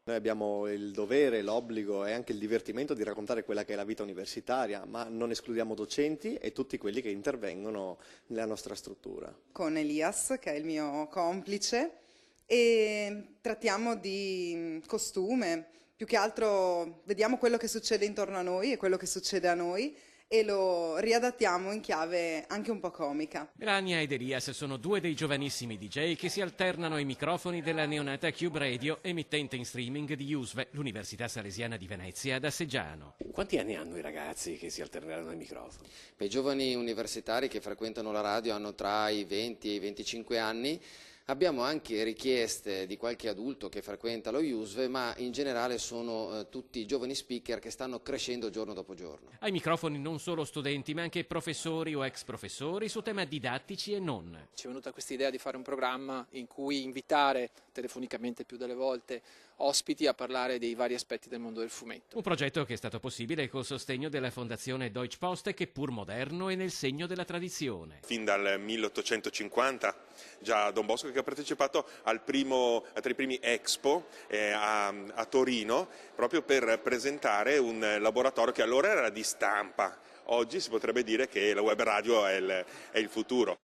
Noi abbiamo il dovere, l'obbligo e anche il divertimento di raccontare quella che è la vita universitaria, ma non escludiamo docenti e tutti quelli che intervengono nella nostra struttura. Con Elias, che è il mio complice, e trattiamo di costume, più che altro vediamo quello che succede intorno a noi e quello che succede a noi e lo riadattiamo in chiave anche un po' comica. Melania ed Elias sono due dei giovanissimi DJ che si alternano ai microfoni della neonata Cube Radio, emittente in streaming di USVE, l'Università Salesiana di Venezia ad Asseggiano. Quanti anni hanno i ragazzi che si alterneranno ai microfoni? Per i giovani universitari che frequentano la radio hanno tra i 20 e i 25 anni. Abbiamo anche richieste di qualche adulto che frequenta lo USVE, ma in generale sono tutti giovani speaker che stanno crescendo giorno dopo giorno. Ai microfoni non solo studenti, ma anche professori o ex professori su temi didattici e non. Ci è venuta questa idea di fare un programma in cui invitare telefonicamente più delle volte ospiti a parlare dei vari aspetti del mondo del fumetto. Un progetto che è stato possibile col sostegno della Fondazione Deutsche Post, che pur moderno è nel segno della tradizione. Fin dal 1850 già Don Bosco che ha partecipato tra i primi Expo a Torino proprio per presentare un laboratorio che allora era di stampa. Oggi si potrebbe dire che la web radio è il futuro.